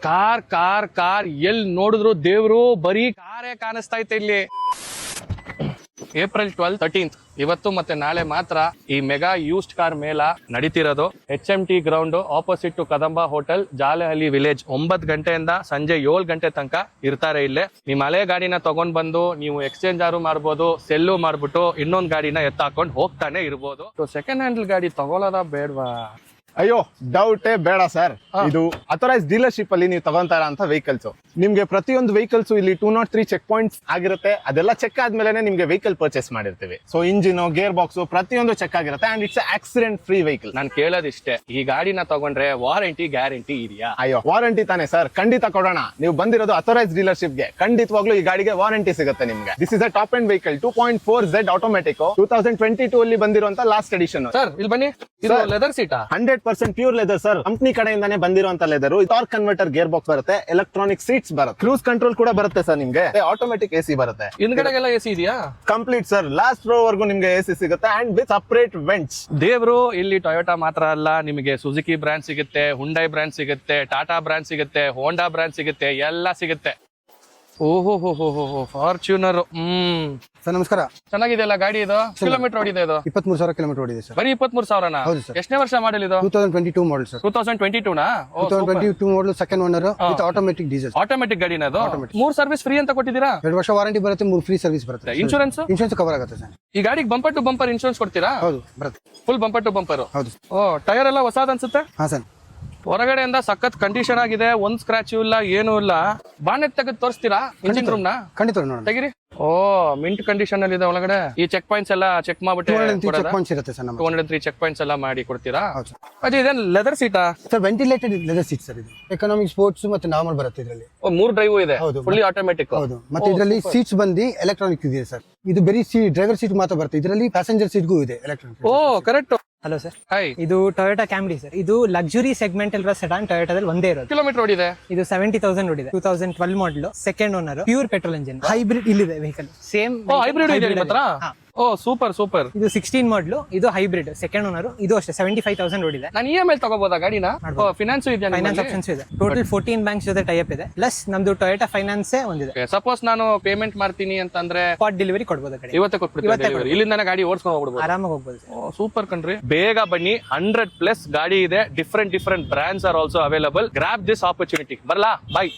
Car car car ಎಲ್ಲಿ ನೋಡಿದ್ರು ದೇವ್ರು ಬರೀ ಕಾರೇ ಕಾಣಿಸ್ತಾ ಐತೆ ಇಲ್ಲಿ. ಏಪ್ರಿಲ್ 12, 13 ಇವತ್ತು ಮತ್ತೆ ನಾಳೆ ಮಾತ್ರ ಈ ಮೆಗಾ ಯೂಸ್ಡ್ ಕಾರ್ ಮೇಳ ನಡೀತಿರೋದು. HMT ground opposite to Kadamba hotel, Jalahalli village. 9 ಗಂಟೆಯಿಂದ ಸಂಜೆ 7 ಗಂಟೆ ತನಕ ಇರ್ತಾರೆ ಇಲ್ಲೇ. ನಿಮ್ ಹಳೆ ಗಾಡಿನ ತಗೊಂಡ್ ಬಂದು ನೀವು ಎಕ್ಸ್ಚೇಂಜ್ ಆರು ಮಾಡ್ಬೋದು, ಸೆಲ್ಲು ಮಾಡ್ಬಿಟ್ಟು ಇನ್ನೊಂದ್ ಗಾಡಿನ ಎತ್ತಾಕೊಂಡು ಹೋಗ್ತಾನೆ ಇರ್ಬೋದು. ಸೆಕೆಂಡ್ ಹ್ಯಾಂಡಲ್ ಗಾಡಿ ತಗೊಳ್ಳೋದ ಬೇಡವಾ? ಅಯ್ಯೋ ಡೌಟೇ ಬೇಡ ಸರ್. ಇದು ಅಥರೈಸ್ ಡೀಲರ್ಶಿಪ್ ಅಲ್ಲಿ ನೀವು ತಗೊಂತಾರ ಅಂತ ವೆಹಿಕಲ್ಸ್. ನಿಮ್ಗೆ ಪ್ರತಿಯೊಂದು ವೆಹಿಕಲ್ಸ್ ಇಲ್ಲಿ 203 ಚೆಕ್ ಪಾಯಿಂಟ್ಸ್ ಆಗಿರುತ್ತೆ. ಅದೆಲ್ಲ ಚೆಕ್ ಆದ್ಮೇಲೆ ನಿಮ್ಗೆ ವೆಹಿಕಲ್ ಪರ್ಚೇಸ್ ಮಾಡಿರ್ತೀವಿ. ಸೊ ಇಂಜಿನ್, ಗೇರ್ ಬಾಕ್ಸ್ ಪ್ರತಿಯೊಂದು ಚೆಕ್ ಆಗಿರುತ್ತೆ and it's accident free vehicle. ನಾನು ಕೇಳೋದಿಷ್ಟೇ, ಈ ಗಾಡಿನ ತಗೊಂಡ್ರೆ ವಾರಂಟಿ ಗ್ಯಾರಂಟಿ ಇದೆಯಾ? ಅಯ್ಯೋ ವಾರಂಟಿ ತಾನೆ ಸರ್, ಖಂಡಿತ ಕೊಡೋಣ. ನೀವು ಬಂದಿರೋದು ಅಥರೈಸ್ ಡೀಲರ್ಶಿಪ್ ಗೆ, ಖಂಡಿತವಾಗ್ಲೂ ಈ ಗಾಡಿಗೆ ವಾರಂಟಿ ಸಿಗುತ್ತೆ ನಿಮ್ಗೆ. This is a top end vehicle 2.4Z automatic 2022 ಅಲ್ಲಿ ಬಂದಿರುವಂತ ಲಾಸ್ಟ್ ಎಡಿಷನ್. ಸರ್ ಇಲ್ಲಿ ಬನ್ನಿ, ಇದು ಲೆದರ್ ಸೀಟಾ? 100% ಪ್ಯೂರ್ ಲೆದರ್ ಸರ್. ಕಂಪನಿ ಕಡೆಯಿಂದಾನೇ ಬಂದಿರುವಂತ leather. Torque converter gear box ಬರುತ್ತೆ, ಎಲೆಕ್ಟ್ರಾನಿಕ್ ಸೀಟ್ಸ್ ಬರುತ್ತೆ, ಕ್ರೂಸ್ ಕಂಟ್ರೋಲ್ ಕೂಡ ಬರುತ್ತೆ ಸರ್ ನಿಮ್ಗೆ, ಆಟೋಮೆಟಿಕ್ AC ಬರುತ್ತೆ. ಹಿಂದ್ಗಡೆಗೆಲ್ಲ AC ಇದೆಯಾ? ಕಂಪ್ಲೀಟ್ ಸರ್, ಲಾಸ್ಟ್ ರೋ ವರ್ಗೂ ನಿಮ್ಗೆ AC ಸಿಗುತ್ತೆ ಅಂಡ್ ವಿತ್ ಸಪರೇಟ್ ವೆಂಟ್ಸ್. ದೇವ್ರು ಇಲ್ಲಿ ಟೊಯೋಟಾ ಮಾತ್ರ ಅಲ್ಲ, ನಿಮಗೆ ಸುಜುಕಿ ಬ್ರ್ಯಾಂಡ್ ಸಿಗುತ್ತೆ, ಹುಂಡೈ ಬ್ರ್ಯಾಂಡ್ ಸಿಗುತ್ತೆ, ಟಾಟಾ ಬ್ರ್ಯಾಂಡ್ ಸಿಗುತ್ತೆ, ಹೋಂಡಾ ಬ್ರ್ಯಾಂಡ್ ಸಿಗುತ್ತೆ, ಎಲ್ಲ ಸಿಗುತ್ತೆ. ಓಹೋ ಹೋ ಹೋ ಹೋ ಫಾರ್ಚೂನರ್. ಸರ್ ನಮಸ್ಕಾರ. ಚೆನ್ನಾಗಿದೆಯಲ್ಲ ಗಾಡಿ? ಇದು ಕಿಲೋಮೀಟರ್ ಓಡಿದೆ? ಇದು 23,000 ಕಿಲೋಮೀಟರ್ ಓಡಿದೆ ಸರ್. ಬರೀ 23,000ನಾ? ಹೌದು ಸರ್. ಎಷ್ಟನೇ ವರ್ಷ ಮಾಡಲ್ ಇದು? 2022 ಮಾಡಲ್ ಸರ್. 2022ನಾ? 2022 model, second owner with automatic diesel. Automatic ಗಾಡಿನ ಅದು? 3 ಸರ್ವಿಸ್ ಫ್ರೀ ಅಂತ ಕೊಟ್ಟಿದ್ದೀರಾ? 2 ವರ್ಷ ವಾರಂಟಿ ಬರುತ್ತೆ, 3 ಫ್ರೀ ಸರ್ವಿಸ್ ಬರುತ್ತೆ. ಇನ್ಶೂರೆನ್ಸ್? ಇನ್ಶೂರೆನ್ಸ್ ಕವರ್ ಆಗುತ್ತೆ ಸರ್. ಈ ಗಾಡಿಗೆ ಬಂಪರ್ ಟು ಬಂಪರ್ ಇನ್ಶೂರೆನ್ಸ್ ಕೊಡ್ತೀರಾ? ಹೌದು ಬರುತ್ತೆ. Full bumper to bumper? ಹೌದು. ಓ, ಟೈರ್ ಎಲ್ಲ ಹೊಸದ ಅನ್ಸುತ್ತೆ? ಹಾ ಸರ್. ಹೊರಗಡೆಯಿಂದ ಸಖತ್ ಕಂಡೀಷನ್ ಆಗಿದೆ, ಒಂದ್ ಸ್ಕ್ರಾಚ್ ಇಲ್ಲ, ಏನು ಇಲ್ಲ. ಬಾನೆಟ್ ತೆಗೆದು ತೋರಿಸ್ತೀರಾ ಇಂಜಿನ್ ರೂಮ್ ನ? ಖಂಡಿತ ನೋಡೋಣ. ತೆಗಿರಿ. ಓ, ಮಿಂಟ್ ಕಂಡೀಷನ್ ಅಲ್ಲಿ ಇದೆ ಒಳಗಡೆ. ಈ ಚೆಕ್ ಪಾಯಿಂಟ್ಸ್ ಎಲ್ಲ ಚೆಕ್ ಮಾಡ್ಬಿಟ್ಟು 203 ಚೆಕ್ ಪಾಯಿಂಟ್ಸ್ ಇರುತ್ತೆ ಸರ್ ನಮಗೆ. 203 ಚೆಕ್ ಪಾಯಿಂಟ್ಸ್ ಎಲ್ಲ ಮಾಡಿ ಕೊಡ್ತೀರಾ? ಹೌದು ಸರ್. ಅದು ಇದೇನ್ ಲೆದರ್ ಸೀಟಾ? Sir ventilated leather seat sir. ಇದು ಎಕನಾಮಿಕ್, ಸ್ಪೋರ್ಟ್ಸ್ ಮತ್ತೆ ನಾರ್ಮಲ್ ಬರುತ್ತೆ ಇದರಲ್ಲಿ. 3 ಡ್ರೈವ್ ಇದೆ, ಹೌದು. Fully automatic. ಹೌದು. ಮತ್ತೆ ಇದರಲ್ಲಿ ಸೀಟ್ಸ್ ಬಂದು ಎಲೆಕ್ಟ್ರಾನಿಕ್ ಇದೆ ಸರ್. ಇದು ಬರೀ ಡ್ರೈವರ್ ಸೀಟ್ ಮಾತ್ರ ಬರುತ್ತೆ, ಇದರಲ್ಲಿ ಪ್ಯಾಸೆಂಜರ್ ಸೀಟ್ಗೂ ಇದೆ ಎಲೆಕ್ಟ್ರಾನಿಕ್. ಓ ಕರೆಕ್ಟ್. Hello sir. ಹಾಯ್. ಇದು ಟೊಯೋಟಾ ಕ್ಯಾಮ್ರಿ ಸರ್. ಇದು ಲಕ್ಸುರಿ ಸೆಗ್ಮೆಂಟ್ ಅಲ್ವಾ ಸೆಡಾನ್, ಟೊಯೋಟಾದಲ್ಲಿ ಒಂದೇ ಇರೋದು. ಕಿಲೋಮೀಟರ್ ಓಡಿದೆ? ಇದು 70,000 ಓಡಿದೆ. 2012 model, second owner, pure petrol engine. Hybrid ಇಲ್ಲಿದೆ ವೆಹಿಕಲ್, ಸೇಮ್ ಹೈಬ್ರಿಡ್ ಇದೆ ನಿಮ್ಮ ಹತ್ರ? ಓ ಸೂಪರ್ ಸೂಪರ್. ಇದು 16 ಮಾಡಲ್, ಇದು ಹೈಬ್ರಿಡ್, ಸೆಕೆಂಡ್ ಓನರ್. ಇದು ಅಷ್ಟೇ 75,000 ಓಡಿದೆ. ನಾನು EMI ತಗೋಬಹುದಾ ಗಾಡಿನ? ಫೈನಾನ್ಸ್ ಇದೆಯಾ? ಫೈನಾನ್ಸ್ ಆಪ್ಷನ್ಸ್ ಇದೆ. ಟೋಟಲ್ 14 ಬ್ಯಾಂಕ್ಸ್ ಜೊತೆ ಟೈ ಅಪ್ ಇದೆ, ಪ್ಲಸ್ ನಮ್ದು ಟೊಯೋಟಾ ಫೈನಾನ್ಸ್ ಒಂದಿದೆ. ಸಪೋಸ್ ನಾನು ಪೇಮೆಂಟ್ ಮಾಡ್ತೀನಿ ಅಂತಂದ್ರೆ ಸ್ಪಾಟ್ ಡೆಲಿವರಿ ಕೊಡ್ಬೋದು ಗಾಡಿ. ಇವತ್ತೇ ಕೊಟ್ಬಿಡ್ತೀನಿ, ಇಲ್ಲಿಂದ ಗಾಡಿ ಓಡಿಸ್ಕೊಂಡು ಹೋಗ್ಬಿಡ್ಬೋದು, ಆರಾಮಾಗಿ ಹೋಗ್ಬೋದು ಸರ್. ಸೂಪರ್ ಕಣ್ರಿ. ಬೇಗ ಬನ್ನಿ, 100+ ಗಾಡಿ ಇದೆ. Different brands are also available. Grab this opportunity. ಬರ್ಲಾ, ಬೈ.